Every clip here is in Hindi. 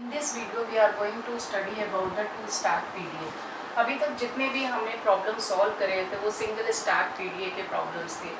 In this video we are going to study about the two stack PDA। अभी तक जितने भी हमने प्रॉब्लम सॉल्व करे थे वो सिंगल स्टैक PDA के प्रॉब्लम्स थे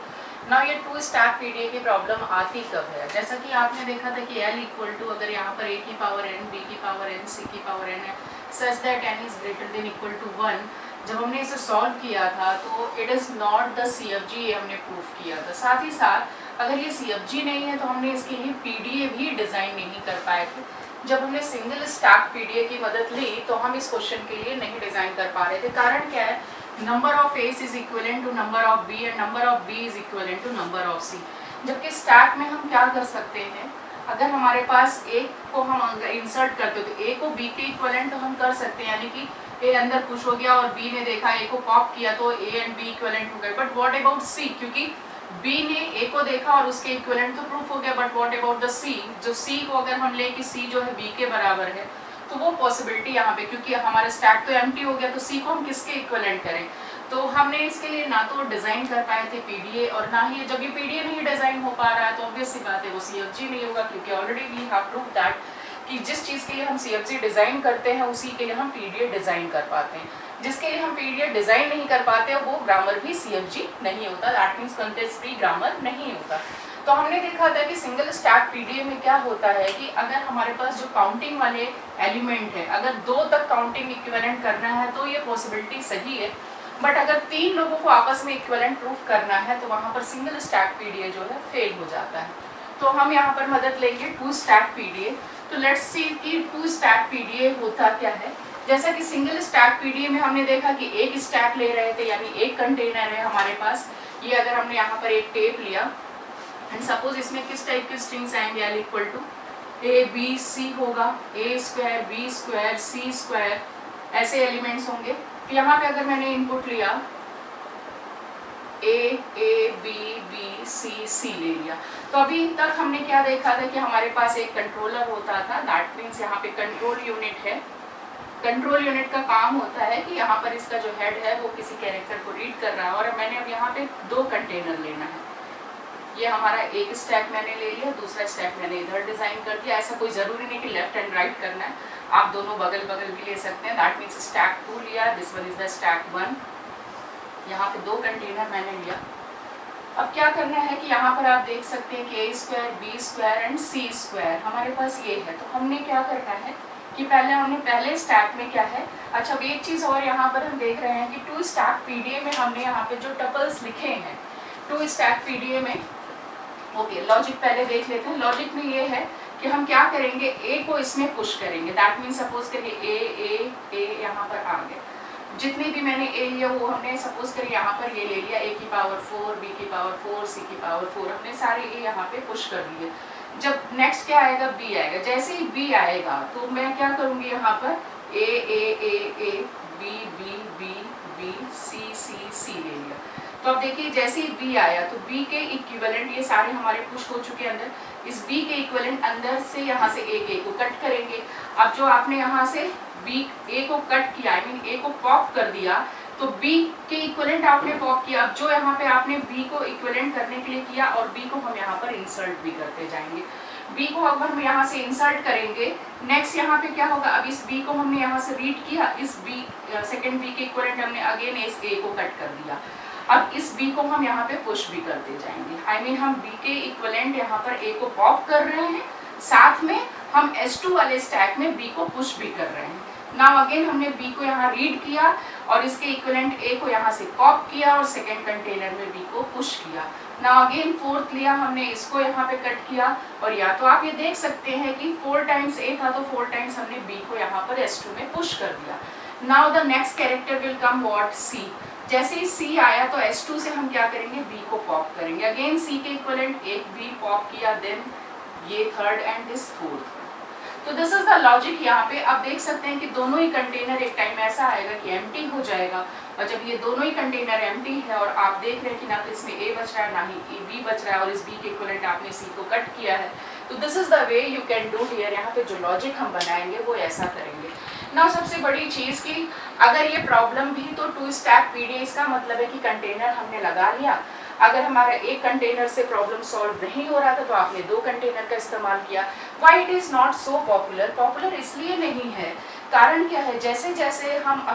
ना। ये टू स्टैक PDA की प्रॉब्लम आती कब है? जैसा कि आपने देखा था कि L इक्वल टू अगर यहाँ पर a की पावर n, b की पावर n, c की पावर n है such that n is greater than equal to 1। जब हमने इसे सॉल्व किया था तो it is not the CFG, ये हमने प्रूफ किया था। साथ ही साथ अगर ये CFG नहीं है तो हमने इसके लिए PDA भी डिज़ाइन नहीं कर पाए थे। जब हमने सिंगल स्टैक PDA की मदद ली तो हम इस क्वेश्चन के लिए नहीं डिज़ाइन कर पा रहे थे। कारण क्या है? Number of S is equivalent to number of B and number of B is equivalent to number of C. जबकि स्टैक में हम क्या कर सकते हैं, अगर हमारे पास ए को हम इंसर्ट करते हो तो ए को बी के इक्वलेंट तो हम कर सकते हैं, यानी कि ए अंदर पुश हो गया और बी ने देखा ए को पॉप किया तो ए एंड बी इक्वलेंट हो गए। But what about C? क्योंकि बी ने ए को देखा और उसके इक्विवेलेंट तो प्रूफ हो गया। बट व्हाट अबाउट द सी? जो सी को अगर हम ले कि सी जो है बी के बराबर है तो वो पॉसिबिलिटी यहाँ पे, क्योंकि हमारा स्टैक तो एम्प्टी हो गया तो सी को हम किसके इक्विवेलेंट करें? तो हमने इसके लिए ना तो डिज़ाइन कर पाए थे PDA और ना ही जब ये PDA नहीं डिज़ाइन हो पा रहा है तो ऑब्वियस सी बात है वो CFG नहीं होगा, क्योंकि already we have prove that कि जिस चीज़ के लिए हम CFG डिज़ाइन करते हैं उसी के लिए हम PDA डिज़ाइन कर पाते हैं। जिसके लिए हम PDA डिज़ाइन नहीं कर पाते वो ग्रामर भी CFG नहीं होता, that means context free grammar नहीं होता। तो हमने देखा था कि सिंगल स्टैक PDA में क्या होता है कि अगर हमारे पास जो काउंटिंग वाले एलिमेंट है, अगर 2 तक काउंटिंग इक्विवेलेंट करना है तो ये पॉसिबिलिटी सही है। बट अगर 3 लोगों को आपस में इक्विवेलेंट प्रूफ करना है तो वहाँ पर सिंगल स्टैक PDA जो है फेल हो जाता है। तो हम यहाँ पर मदद लेंगे टू स्टैक PDA। तो लेट्स सी कि टू स्टैक PDA होता क्या है। जैसा कि सिंगल स्टैक PDA में हमने देखा कि एक स्टैक ले रहे थे, यानी एक कंटेनर है हमारे पास। ये अगर हमने यहाँ पर एक टेप लिया एंड सपोज इसमें किस टाइप के स्ट्रिंग्स आएंगे, L equal to A B C होगा, A square B square C square, ऐसे एलिमेंट्स होंगे। तो यहाँ पे अगर मैंने इनपुट लिया ए बी बी सी सी ले लिया, तो अभी तक हमने क्या देखा था कि हमारे पास एक कंट्रोलर होता था, दैट मीन्स यहाँ पे कंट्रोल यूनिट है। कंट्रोल यूनिट का काम होता है कि यहाँ पर इसका जो हेड है वो किसी कैरेक्टर को रीड कर रहा है और मैंने अब यहाँ पे 2 कंटेनर लेना है। ये हमारा एक स्टैक मैंने ले लिया, दूसरा स्टैक मैंने इधर डिज़ाइन कर दिया। ऐसा कोई ज़रूरी नहीं कि लेफ्ट एंड राइट करना है, आप दोनों बगल बगल भी ले सकते हैं। दैट मीन्स स्टैक 2 लिया, this one is the stack 1। यहाँ पे 2 कंटेनर मैंने लिया। अब क्या करना है कि यहाँ पर आप देख सकते हैं कि A square B square and C square हमारे पास ये है। तो हमने क्या करना है कि हमने पहले स्टैक में क्या है, अच्छा अब एक चीज़ और यहाँ पर हम देख रहे हैं कि टू स्टैक PDA में हमने यहाँ पे जो टपल्स लिखे हैं टू स्टैक PDA में, ओके लॉजिक पहले देख लेते हैं। लॉजिक में ये है कि हम क्या करेंगे, ए को इसमें पुश करेंगे। दैट मीन्स सपोज करिए ए यहाँ पर आ गए, जितनी भी मैंने ए लिया वो हमने सपोज करिए यहाँ पर ये ले लिया, ए की पावर 4 बी की पावर 4 सी की पावर 4, हमने सारे ए यहाँ पे पुश कर लिए। जब नेक्स्ट क्या आएगा, बी आएगा। जैसे ही बी आएगा तो मैं क्या करूँगी, यहाँ पर A B B B B C C C ले लिया। तो अब देखिए जैसे ही बी आया तो बी के इक्विवेलेंट ये सारे हमारे पुश हो चुके अंदर। इस बी के इक्विवेलेंट अंदर से यहाँ से एक ए को कट करेंगे। अब जो आपने यहाँ से बी ए को कट किया, आई मीन ए को पॉप कर दिया, तो बी के इक्विवेलेंट आपने पॉप किया। अब जो यहाँ पे आपने बी को इक्विवेलेंट करने के लिए किया और बी को हम यहाँ पर इंसर्ट भी करते जाएंगे। बी को अब हम यहाँ से इंसर्ट करेंगे। नेक्स्ट यहाँ पे क्या होगा, अब इस बी को हमने यहाँ से रीड किया, इस बी सेकेंड बी के इक्विवेलेंट हमने अगेन इस ए को कट कर दिया। अब इस बी को हम यहाँ पे पुश भी करते जाएंगे। आई मीन हम बी के इक्विवेलेंट यहाँ पर ए को पॉप कर रहे हैं, साथ में हम S2 वाले स्टैक में बी को पुश भी कर रहे हैं। नाउ अगेन हमने बी को यहाँ रीड किया और इसके इक्विवेलेंट ए को यहाँ से पॉप किया और सेकेंड कंटेनर में बी को पुश किया। नाउ अगेन फोर्थ लिया हमने, इसको यहाँ पे कट किया और या तो आप ये देख सकते हैं कि 4 टाइम्स ए था तो 4 टाइम्स हमने बी को यहाँ पर S2 में पुश कर दिया। Now the next character will come what, C. जैसे ही सी आया तो S2 से हम क्या करेंगे, बी को पॉप करेंगे। अगेन सी के इक्विवेलेंट एक बी पॉप किया, देन ये थर्ड एंड दिस फोर्थ। तो दिस इज द लॉजिक यहाँ पे। आप देख सकते हैं कि दोनों ही कंटेनर एक टाइम ऐसा आएगा कि एम्प्टी हो जाएगा, और जब ये दोनों ही कंटेनर एम्प्टी है और आप देख रहे हैं कि ना तो इसमें ए बच रहा है ना ही बी बच रहा है और इस बी के इक्विवेलेंट आपने सी को कट किया है, तो this is the way you can do here. यहाँ पे जो लॉजिक हम बनाएंगे वो ऐसा करेंगे ना। सबसे बड़ी चीज़ कि अगर ये प्रॉब्लम भी तो टू स्टैक PDA, इसका मतलब है कि कंटेनर हमने लगा लिया। अगर हमारा एक कंटेनर से प्रॉब्लम सॉल्व नहीं हो रहा था तो आपने 2 कंटेनर का इस्तेमाल किया। Why it is not so popular? Popular इसलिए नहीं है, कारण क्या है, जैसे जैसे हम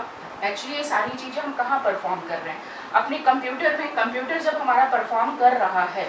एक्चुअली ये सारी चीज़ें हम कहाँ परफॉर्म कर रहे हैं, अपने कंप्यूटर में। कंप्यूटर जब हमारा परफॉर्म कर रहा है,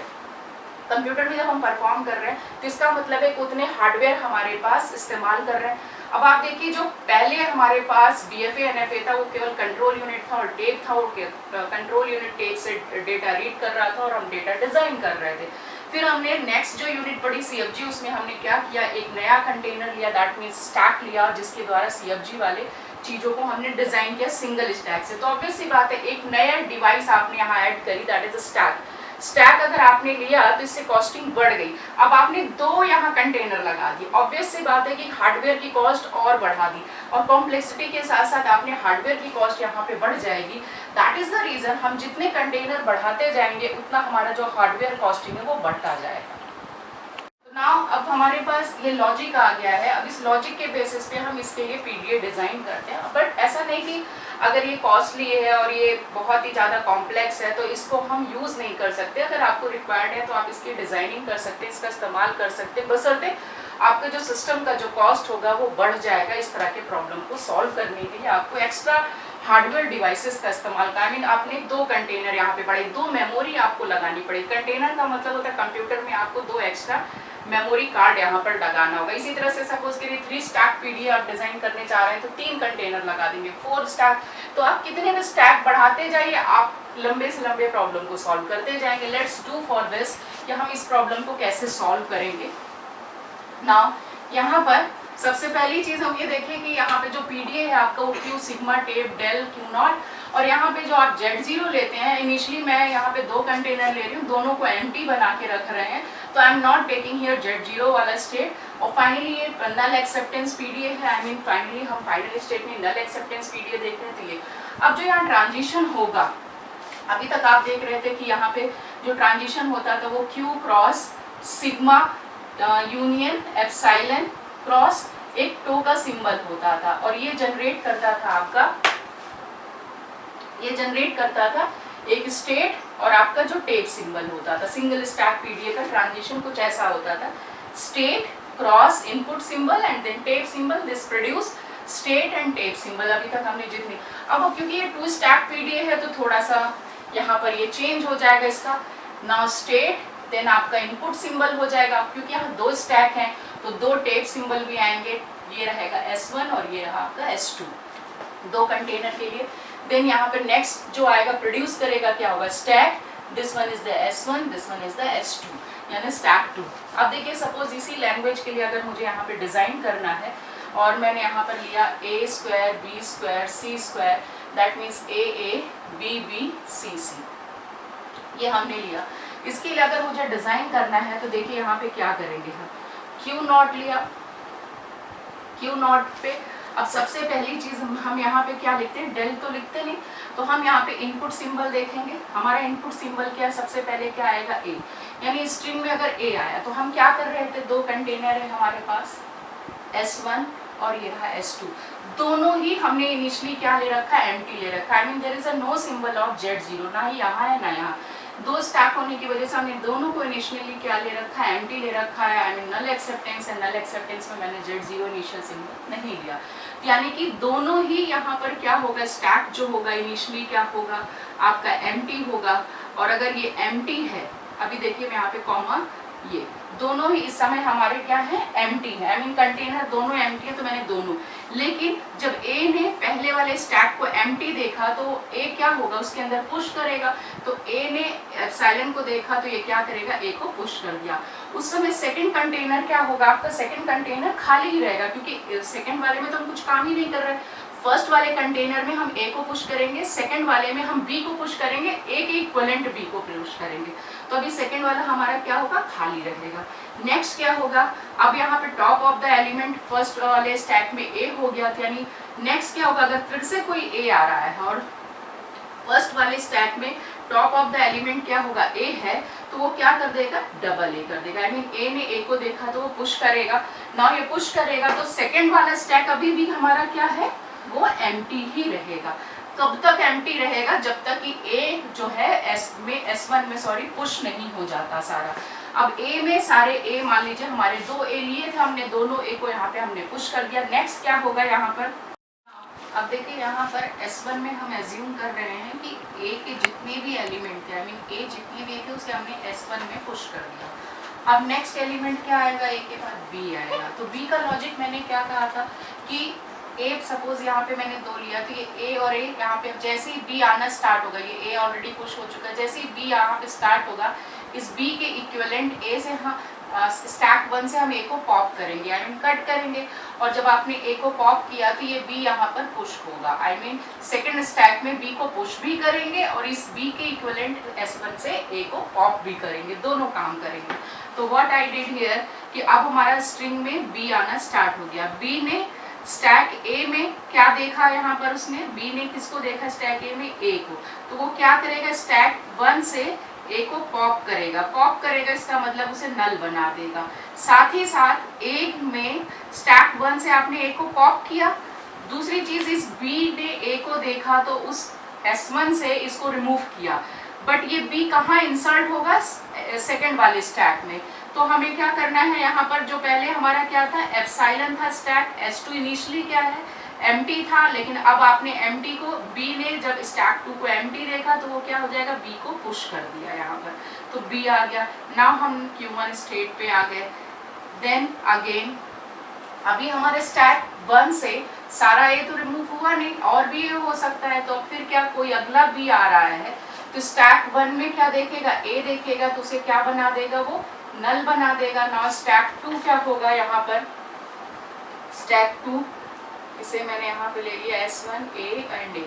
कंप्यूटर में जब हम परफॉर्म कर रहे हैं तो इसका मतलब है कि उतने हार्डवेयर हमारे पास इस्तेमाल कर रहे हैं। अब आप देखिए, जो पहले हमारे पास BFA NFA था वो केवल कंट्रोल यूनिट था और टेप था, और कंट्रोल यूनिट टेप से डेटा रीड कर रहा था और हम डेटा डिज़ाइन कर रहे थे। फिर हमने नेक्स्ट जो यूनिट पढ़ी CFG, उसमें हमने क्या किया, एक नया कंटेनर लिया, दैट मीन्स स्टैक लिया, जिसके द्वारा CFG वाले चीज़ों को हमने डिज़ाइन किया सिंगल स्टैक से। तो ऑब्वियस सी बात है, एक नया डिवाइस आपने यहाँ ऐड करी, that is a stack. Stack अगर आपने लिया तो इससे कॉस्टिंग बढ़ गई। अब आपने 2 यहाँ कंटेनर लगा दिए, ऑब्वियस सी बात है कि हार्डवेयर की कॉस्ट और बढ़ा दी, और कॉम्प्लेक्सिटी के साथ साथ आपने हार्डवेयर की कॉस्ट यहाँ पे बढ़ जाएगी। दैट इज द रीजन हम जितने कंटेनर बढ़ाते जाएंगे उतना हमारा जो हार्डवेयर कॉस्टिंग है वो बढ़ता जाएगा। नाउ अब हमारे पास ये लॉजिक आ गया है। अब इस लॉजिक के बेसिस पे हम इसके लिए PDA डिज़ाइन करते हैं, बट ऐसा नहीं कि अगर ये कॉस्टली है और ये बहुत ही ज़्यादा कॉम्प्लेक्स है तो इसको हम यूज़ नहीं कर सकते। अगर आपको रिक्वायर्ड है तो आप इसकी डिज़ाइनिंग कर सकते हैं, इसका इस्तेमाल कर सकते हैं, बशर्ते आपका जो सिस्टम का जो कॉस्ट होगा वो बढ़ जाएगा। इस तरह के प्रॉब्लम को सॉल्व करने के लिए आपको एक्स्ट्रा हार्डवेयर डिवाइसेस का इस्तेमाल करना। आई मीन आपने 2 कंटेनर यहाँ पे पड़े, 2 मेमोरी आपको लगानी पड़ी। कंटेनर का मतलब होता है कंप्यूटर में आपको 2 एक्स्ट्रा मेमोरी कार्ड यहाँ पर लगाना होगा। इसी तरह से सपोज के लिए 3 स्टैक PDA आप डिजाइन करने चाह रहे हैं तो 3 कंटेनर लगा देंगे, 4 स्टैक। तो आप कितने भी स्टैक बढ़ाते जाइए, आप लंबे से लंबे प्रॉब्लम को सॉल्व करते जाएंगे। लेट्स डू फॉर दिस कि हम इस प्रॉब्लम को कैसे सॉल्व करेंगे। नाउ यहाँ पर सबसे पहली चीज हम ये देखें कि यहाँ पे जो PDA है आपका वो Q sigma tape del Q naught, और यहाँ पे जो आप Z0 लेते हैं, इनिशियली मैं यहाँ पे 2 कंटेनर ले रही हूँ, दोनों को एम्प्टी बना के रख रहे हैं, तो I am not taking here Z0 वाला स्टेट। और फाइनली ये नल एक्सेप्टेंस PDA है, आई मीन फाइनली हम फाइनल स्टेट में नल एक्सेप्टेंस PDA देख रहे थे। अब जो यहाँ ट्रांजिशन होगा, अभी तक आप देख रहे थे कि यहाँ पे जो ट्रांजिशन होता था वो Q cross sigma union epsilon cross एक टो का सिंबल होता था, और ये जनरेट करता था आपका, ये जनरेट करता था एक स्टेट और आपका जो टेप सिंबल होता था। सिंगल स्टैक PDA का ट्रांजिशन कुछ ऐसा होता था, state cross input symbol and then tape symbol, this produce state and tape symbol. अभी तक हमने जितनी, अब क्योंकि ये 2 स्टैक PDA है तो थोड़ा सा यहाँ पर ये चेंज हो जाएगा इसका। नाउ स्टेट देन आपका इनपुट सिंबल हो जाएगा, क्योंकि यहाँ 2 स्टैक हैं तो 2 टेप सिंबल भी आएंगे, ये रहेगा S1 और ये रहा आपका S2, 2 कंटेनर के लिए। देन यहाँ पर नेक्स्ट जो आएगा प्रोड्यूस करेगा क्या होगा, stack, this one is the S1, this one is the S2, यानी स्टैक 2। अब देखिए सपोज इसी लैंग्वेज के लिए अगर मुझे यहाँ पे डिजाइन करना है और मैंने यहाँ पर लिया A² B² C², that means AA BB CC, ये हमने लिया। इसके लिए अगर मुझे डिजाइन करना है तो देखिए यहाँ पे क्या करेंगे, हम Q नॉट लिया, Q नॉट पे अब सबसे पहली चीज हम यहाँ पे क्या लिखते हैं, डेल तो लिखते नहीं, तो हम यहाँ पे इनपुट सिंबल देखेंगे। हमारा इनपुट सिंबल क्या है, सबसे पहले क्या आएगा A, यानी स्ट्रिंग में अगर A आया तो हम क्या कर रहे थे, 2 कंटेनर है हमारे पास S1 और ये रहा S2, दोनों ही हमने इनिशियली क्या ले रखा है, एम्प्टी ले रखा है। I mean there is a no symbol of Z0, ना ही यहाँ है ना यहाँ। 2 स्टैक होने की वजह से हमने दोनों को इनिशियली क्या ले रखा है, एम्प्टी ले रखा है। आई मीन नल एक्सेप्टेंस है, नल एक्सेप्टेंस में मैंने Z0 इनिशियल सिंबल नहीं लिया, यानी कि दोनों ही यहाँ पर क्या होगा, स्टैक जो होगा इनिशियली क्या होगा आपका एम्प्टी होगा। और अगर ये एम्प्टी है, अभी देखिए मैं यहाँ पे कॉमा, ये दोनों ही इस समय हमारे क्या है, एम्प्टी है। आई मीन कंटेनर दोनों एम्प्टी है तो मैंने दोनों, लेकिन जब A ने पहले वाले स्टैक को एम्प्टी देखा तो A क्या होगा, उसके अंदर पुश करेगा। तो A ने एप्सिलॉन को देखा तो ये क्या करेगा, A को पुश कर दिया। उस समय सेकंड कंटेनर क्या होगा, आपका सेकंड कंटेनर खाली ही रहेगा, क्योंकि सेकंड वाले में तो हम कुछ काम ही नहीं कर रहे। फर्स्ट वाले कंटेनर में हम A को पुश करेंगे, सेकंड वाले में हम B को पुश करेंगे, A के इक्विवेलेंट B को पुश करेंगे। तो अभी सेकंड वाला हमारा क्या होगा, खाली रहेगा। नेक्स्ट क्या होगा, अब यहाँ पे top of the element first वाले स्टैक में A हो गया, यानी नेक्स्ट क्या होगा, अगर फिर से कोई A आ रहा है और फर्स्ट वाले स्टैक में टॉप ऑफ द एलिमेंट क्या होगा, A है, तो वो क्या कर देगा, डबल A कर देगा। आई मीन A ने A को देखा तो वो पुश करेगा। नाउ ये पुश करेगा तो सेकंड वाला स्टैक अभी भी हमारा क्या है, वो एम्प्टी ही रहेगा। कब तक एम्प्टी रहेगा, जब तक कि ए जो है S1 में पुश नहीं हो जाता सारा। अब ए में सारे ए, मान लीजिए हमारे 2 ए लिए थे हमने, दोनों ए को यहाँ पे हमने पुश कर दिया। नेक्स्ट क्या होगा यहाँ पर, अब देखिए यहाँ पर S1 में हम एज्यूम कर रहे हैं कि ए के जितने भी एलिमेंट थे, आई मीन ए जितने भी थे उसे हमने S1 में पुश कर दिया। अब नेक्स्ट एलिमेंट क्या आएगा, ए के बाद बी आएगा। तो बी का लॉजिक मैंने क्या कहा था कि ए सपोज यहाँ पे मैंने 2 लिया, तो ये ए और ए यहाँ पे जैसे ही बी आना स्टार्ट होगा, ये ए ऑलरेडी पुश हो चुका है, जैसे ही बी यहाँ पे स्टार्ट होगा, इस बी के इक्विवेलेंट ए से हम स्टैक 1 से हम ए को पॉप करेंगे, आई मीन कट करेंगे। और जब आपने ए को पॉप किया तो ये बी यहाँ पर पुश होगा, आई मीन सेकंड स्टैक में बी को पुश भी करेंगे और इस बी के इक्विवेलेंट S1 से ए को पॉप भी करेंगे, दोनों काम करेंगे। तो व्हाट आई डिड हियर कि अब हमारा स्ट्रिंग में बी आना स्टार्ट हो गया। बी ने स्टैक ए में क्या देखा, यहाँ पर उसने बी ने किसको देखा स्टैक ए में, ए को। तो वो क्या करेगा, स्टैक 1 से ए को पॉप करेगा। पॉप करेगा इसका मतलब उसे नल बना देगा। साथ ही साथ ए में स्टैक 1 से आपने ए को पॉप किया। दूसरी चीज, इस बी ने ए को देखा तो उस S1 से इसको रिमूव किया, बट ये बी कहाँ इंसर्ट होगा, सेकंड वाले स्टैक में। तो हमें क्या करना है, यहाँ पर जो पहले हमारा क्या था, एप्सिलॉन था स्टैक, S2 इनिशियली क्या है एम्प्टी था, लेकिन अब आपने एम्प्टी को, बी ने जब स्टैक 2 को एम्प्टी देखा तो वो क्या हो जाएगा, बी को पुश कर दिया यहाँ पर, तो बी आ गया। नाउ हम Q1 स्टेट पे आ गए। देन अगेन अभी हमारे स्टैक 1 से सारा ए तो रिमूव हुआ नहीं, और भी ए हो सकता है, तो फिर क्या कोई अगला बी आ रहा है तो स्टैक 1 में क्या देखेगा, ए देखेगा, तो उसे क्या बना देगा, वो नल बना देगा। नाउ स्टैक 2 क्या होगा, यहाँ पर स्टैक 2, इसे मैंने यहाँ पे ले लिया S1 A एंड A,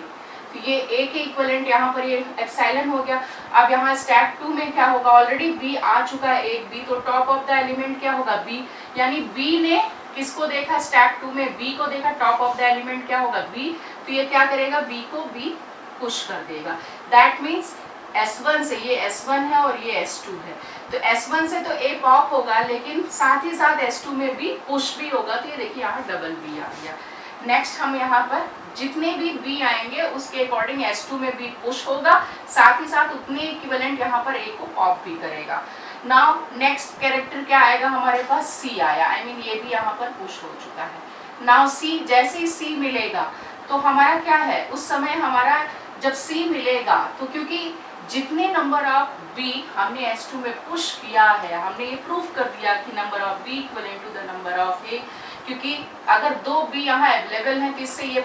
तो ये A के इक्विवेलेंट यहाँ पर ये एप्सिलॉन हो गया। अब यहाँ स्टैक 2 में क्या होगा, ऑलरेडी B आ चुका है, एक B, तो टॉप ऑफ द एलिमेंट क्या होगा, B, यानी B ने किसको देखा, स्टैक 2 में B को देखा, टॉप ऑफ द एलिमेंट क्या होगा, B, तो ये क्या करेगा, B को B पुश कर देगा। दैट मीन्स S1 से, ये S1 है और ये S2 है, तो S1 से तो A पॉप होगा, लेकिन साथ ही साथ S2 में भी पुश भी होगा, तो ये देखिए यहाँ डबल B आ गया। नेक्स्ट हम यहाँ पर जितने भी बी आएंगे उसके अकॉर्डिंग S2 में भी पुश होगा, साथ ही साथ उतने इक्विवेलेंट यहाँ पर ए को पॉप भी करेगा। नाउ नेक्स्ट कैरेक्टर क्या आएगा हमारे पास, सी आया, आई मीन ये भी यहाँ पर पुश हो चुका है। नाउ सी, जैसे ही सी मिलेगा तो हमारा क्या है, उस समय हमारा जब सी मिलेगा तो क्योंकि जितने नंबर ऑफ बी हमने S2 में पुश किया है, हमने ये प्रूफ कर दिया कि number of B equivalent to the number of A, क्योंकि अगर 2 बी यहाँ अवेलेबल हैं तो इससे ये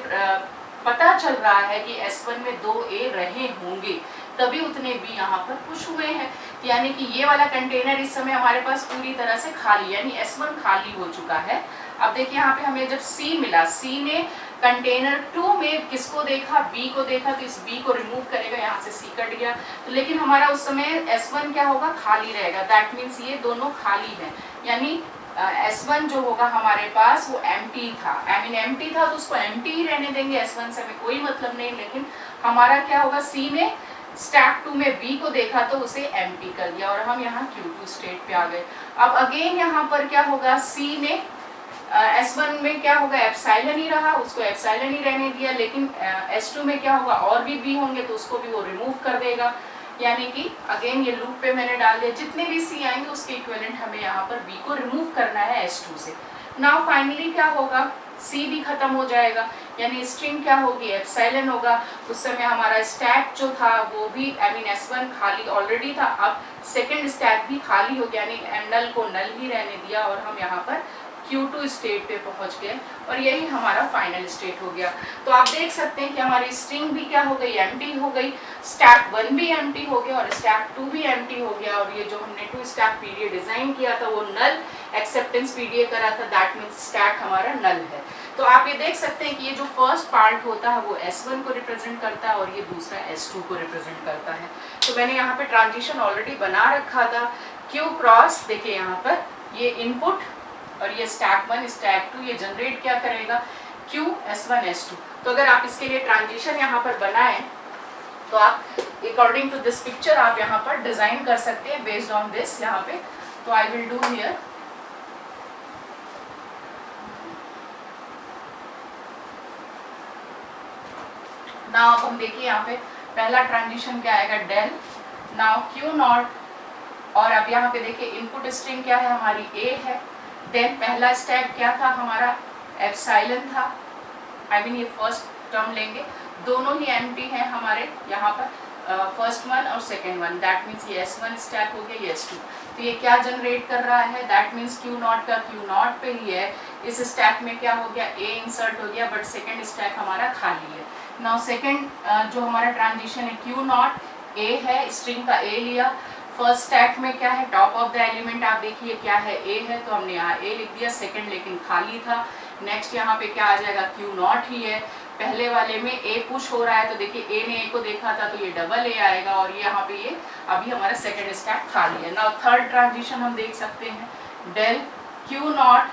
पता चल रहा है कि S1 में 2 ए रहे होंगे, तभी उतने बी यहाँ पर पुश हुए हैं। यानी कि ये वाला कंटेनर इस समय हमारे पास पूरी तरह से खाली, यानी S1 खाली हो चुका है। अब देखिए यहाँ पे हमें जब C मिला, C ने कंटेनर 2 में किसको देखा, B को देखा, तो इस B को रिमूव करेगा, यहाँ से C कट गया, तो लेकिन हमारा उस समय S1 क्या होगा, खाली रहेगा। दैट मीन्स ये दोनों खाली हैं, यानी S1 जो होगा हमारे पास वो एम्प्टी था, आई मीन एम्प्टी था तो उसको एम्प्टी ही रहने देंगे, S1 से हमें कोई मतलब नहीं। लेकिन हमारा क्या होगा, C ने स्टैक 2 में B को देखा तो उसे एम्प्टी कर दिया और हम यहाँ Q2 स्टेट पे आ गए। अब अगेन यहाँ पर क्या होगा, C ने S1 में क्या होगा, एप्सिलॉन ही रहा, उसको एप्सिलॉन ही रहने दिया, लेकिन S2 में क्या होगा, और भी B होंगे तो उसको भी वो रिमूव कर देगा। यानी कि अगेन ये लूप पे मैंने डाल दिया, जितने भी C आएंगे उसके इक्विवेलेंट हमें यहाँ पर B को रिमूव करना है S2 से। नाउ फाइनली क्या होगा, C भी खत्म हो जाएगा, यानी स्ट्रिंग क्या होगी, एप्सिलॉन होगा। उस समय हमारा स्टैक जो था वो भी, आई मीन S1 खाली ऑलरेडी था, अब सेकंड स्टैक भी खाली हो गया, यानी नल को नल ही रहने दिया और हम यहाँ पर Q2 स्टेट पे पहुंच गए और यही हमारा फाइनल स्टेट हो गया। तो आप देख सकते हैं कि हमारी स्ट्रिंग भी क्या हो गई, एम्प्टी हो गई, स्टैक 1 भी एम्प्टी हो गया और स्टैक 2 भी एम्प्टी हो गया, और ये जो हमने 2 स्टैक पीडीए डिजाइन किया था वो नल एक्सेप्टेंस पीडीए करा था, दैट मीन्स स्टैक हमारा नल है। तो आप ये देख सकते हैं कि ये जो फर्स्ट पार्ट होता है वो S1 को रिप्रेजेंट करता है और ये दूसरा S2 को रिप्रेजेंट करता है। तो मैंने यहाँ पे ट्रांजिशन ऑलरेडी बना रखा था, Q क्रॉस, देखिए यहाँ पर ये इनपुट और ये स्टैक 1 स्टैक 2 ये जनरेट क्या करेगा, Q S1 S2। तो अगर आप इसके लिए ट्रांजिशन यहाँ पर बनाएं तो आप अकॉर्डिंग टू दिस पिक्चर आप यहाँ पर डिजाइन कर सकते हैं बेस्ड ऑन दिस यहाँ पे। तो I will do here, now अब हम देखिए यहाँ पे पहला ट्रांजिशन क्या आएगा, डेल। नाउ क्यू नॉट, और अब यहाँ पे देखिए इनपुट स्ट्रिंग क्या है हमारी, ए है। देन पहला स्टेप क्या था हमारा, एप्सिलॉन था। आई मीन ये फर्स्ट टर्म लेंगे, दोनों ही एम्प्टी है हमारे यहाँ पर, फर्स्ट वन और सेकेंड वन। दैट मीन्स ये S1 स्टैक हो गया, ये S2। तो ये क्या जनरेट कर रहा है, दैट मीन्स क्यू नॉट का क्यू नॉट पे ही है। इस स्टैक में क्या हो गया, ए इंसर्ट हो गया, बट सेकेंड स्टैक हमारा खाली है। नाउ सेकेंड जो हमारा ट्रांजिशन है, क्यू नॉट ए है, स्ट्रिंग का ए लिया। फर्स्ट स्टैक में क्या है, टॉप ऑफ द एलिमेंट आप देखिए क्या है, ए है, तो हमने यहाँ ए लिख दिया। सेकेंड लेकिन खाली था। नेक्स्ट यहाँ पे क्या आ जाएगा, क्यू नॉट ही है। पहले वाले में ए पुश हो रहा है, तो देखिए ए ने ए को देखा था, तो ये डबल ए आएगा, और ये यहाँ पे ये अभी हमारा सेकेंड स्टैक खाली है। नाउ थर्ड ट्रांजिशन हम देख सकते हैं, del Q naught,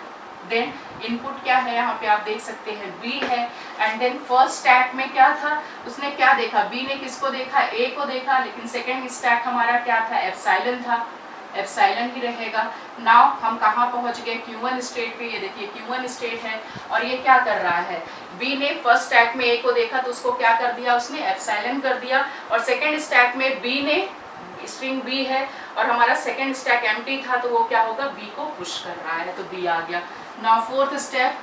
then input क्या है यहाँ पे आप देख सकते हैं, बी है। एंड देन फर्स्ट स्टैक में क्या था, उसने क्या देखा, बी ने किसको देखा, ए को देखा, लेकिन सेकेंड स्टैक हमारा क्या था, एप्सिलॉन था, एप्सिलॉन ही रहेगा। नाउ हम कहाँ पहुँच गए, Q1 स्टेट पे। ये देखिए Q1 स्टेट है, और ये क्या कर रहा है, B ने फर्स्ट स्टैक में A को देखा, तो उसको क्या कर दिया, उसने एप्सिलॉन कर दिया। और सेकेंड स्टैक में B ने, स्ट्रिंग B है, और हमारा सेकेंड स्टैक एम्प्टी था, तो वो क्या होगा, B को पुश कर रहा है, तो B आ गया। नाउ फोर्थ स्टेप,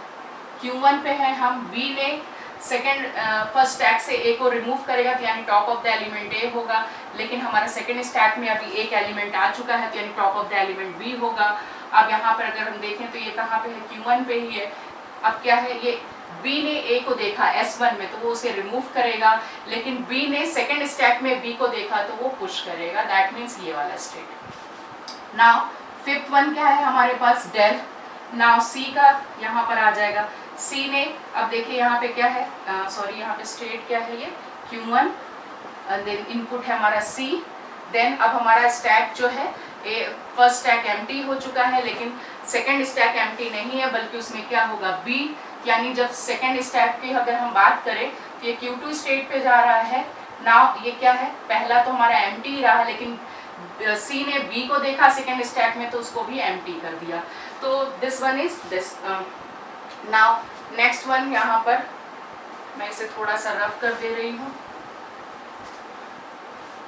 Q1 पे है हम, B ने सेकेंड फर्स्ट स्टैक से ए को रिमूव करेगा, तो यानी टॉप ऑफ द एलिमेंट ए होगा, लेकिन हमारा सेकेंड स्टैक में अभी एक एलिमेंट आ चुका है, तो यानी top of the element B होगा। अब यहाँ पर अगर हम देखें तो ये कहाँ पे है, Q1 पे ही है। अब क्या है, ये बी ने ए को देखा S1 में, तो वो उसे रिमूव करेगा, लेकिन बी ने सेकेंड स्टैक में बी को देखा, तो वो पुश करेगा। दैट मीन्स ये वाला स्टेट। नाउ फिफ्थ वन क्या है हमारे पास, डेल। नाउ सी का यहाँ पर आ जाएगा, सी ने, अब देखिए यहाँ पे क्या है, सॉरी यहाँ पे स्टेट क्या है, ये Q1, देन इनपुट है हमारा C। देन अब हमारा स्टैक जो है, फर्स्ट स्टैक एम्प्टी हो चुका है, लेकिन सेकेंड स्टैक एम्प्टी नहीं है, बल्कि उसमें क्या होगा, B। यानी जब सेकेंड स्टैक की अगर हम बात करें, तो ये Q2 स्टेट पे जा रहा है। नाउ ये क्या है, पहला तो हमारा एम्प्टी ही रहा, लेकिन C ने B को देखा सेकेंड स्टैक में, तो उसको भी एम्प्टी कर दिया। तो this one is this. Now next one, यहाँ पर मैं इसे थोड़ा सा रफ कर दे रही हूँ।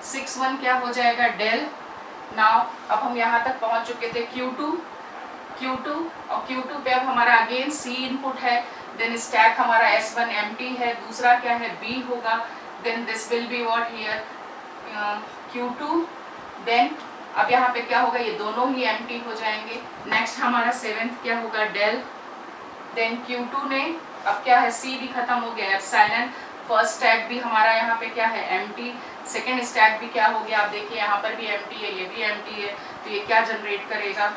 6 1 क्या हो जाएगा, डेल। नाउ अब हम यहाँ तक पहुँच चुके थे, Q2 और Q2 पे अब हमारा अगेन C इनपुट है। देन स्टैक हमारा S1 एम्प्टी है, दूसरा क्या है, B होगा। Then this will be what here, Q2। देन अब यहाँ पे क्या होगा, ये दोनों ही एम्प्टी हो जाएंगे। नेक्स्ट हमारा 7th क्या होगा, डेल। देन Q2 ने, अब क्या है, C भी खत्म हो गया, एप्सिलॉन। फर्स्ट स्टैक भी हमारा यहाँ पे क्या है, एम्प्टी। सेकेंड स्टैक भी क्या हो गया, आप देखिए यहाँ पर भी एम्प्टी है, ये भी एम्प्टी है, तो ये क्या जनरेट करेगा,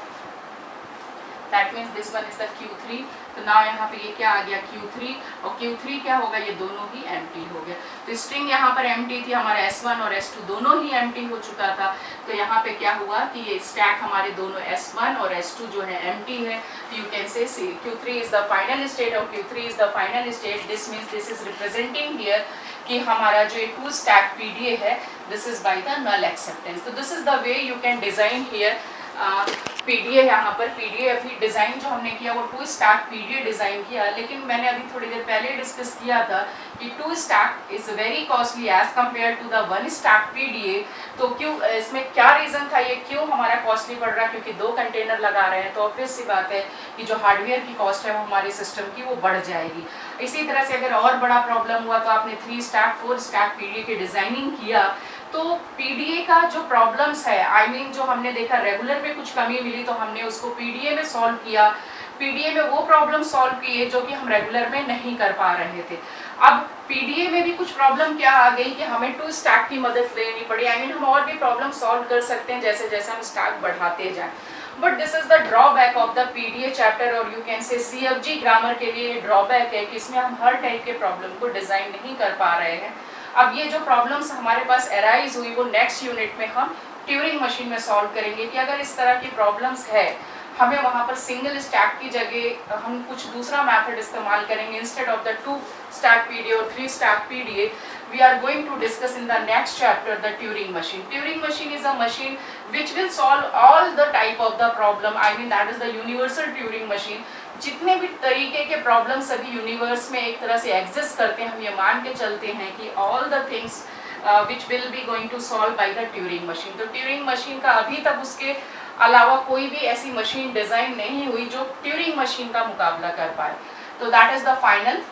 that means this one is the Q3। तो नाउ यहाँ पे ये क्या आ गया, Q3, और Q3 क्या होगा, ये दोनों ही एम्प्टी हो गया। तो स्ट्रिंग यहाँ पर एम्प्टी थी, हमारा S1 और S2 दोनों ही एम्प्टी हो चुका था। तो यहाँ पे क्या हुआ कि ये स्टैक हमारे दोनों S1 और S2 जो है एम्प्टी है। तो यू कैन से Q3 is the final state और Q3 is the final state. This means this is representing here कि हमारा जो ये 2 स्टैक PDA है, this is by the null acceptance. तो this is the way you can design here PDA। यहाँ पर PDA अभी डिज़ाइन जो हमने किया वो 2 स्टैक PDA डिज़ाइन किया, लेकिन मैंने अभी थोड़ी देर पहले डिस्कस किया था कि 2 stack is very costly as compare to the 1 stack PDA। तो क्यों, इसमें क्या रीज़न था, ये क्यों हमारा कॉस्टली पड़ रहा है, क्योंकि 2 कंटेनर लगा रहे हैं, तो ऑब्वियस सी बात है कि जो हार्डवेयर की कॉस्ट है वो हमारे सिस्टम की वो बढ़ जाएगी। इसी तरह से अगर और बड़ा प्रॉब्लम हुआ तो आपने 3 स्टैक 4 स्टैक PDA की डिज़ाइनिंग किया, तो PDA का जो प्रॉब्लम्स है, आई मीन जो हमने देखा रेगुलर में कुछ कमी मिली तो हमने उसको PDA में सॉल्व किया, PDA में वो प्रॉब्लम सॉल्व किए जो कि हम रेगुलर में नहीं कर पा रहे थे। अब PDA में भी कुछ प्रॉब्लम क्या आ गई कि हमें 2 स्टैक की मदद लेनी पड़ी। आई मीन हम और भी प्रॉब्लम सॉल्व कर सकते हैं जैसे जैसे हम स्टैक बढ़ाते जाएं, but this is the drawback of the PDA chapter, और you can say CFG grammar के लिए ड्रॉबैक है कि इसमें हम हर टाइप के प्रॉब्लम को डिजाइन नहीं कर पा रहे हैं। अब ये जो प्रॉब्लम्स हमारे पास अराइज हुई वो नेक्स्ट यूनिट में हम ट्यूरिंग मशीन में सॉल्व करेंगे कि अगर इस तरह की प्रॉब्लम्स है, हमें वहाँ पर सिंगल स्टैक की जगह हम कुछ दूसरा मेथड इस्तेमाल करेंगे instead of the 2 stack PDA और 3 stack PDA। we are going to discuss in the next chapter the Turing machine. Turing machine is a machine which will solve all the type of the problem. I mean that is the universal Turing machine. जितने भी तरीके के प्रॉब्लम सभी यूनिवर्स में एक तरह से एग्जिस्ट करते हैं, हम ये मान के चलते हैं कि all the things which will be going to solve by the Turing machine. तो ट्यूरिंग मशीन का अभी तक उसके अलावा कोई भी ऐसी मशीन डिजाइन नहीं हुई जो ट्यूरिंग मशीन का मुकाबला कर पाए. तो दैट इज द फाइनल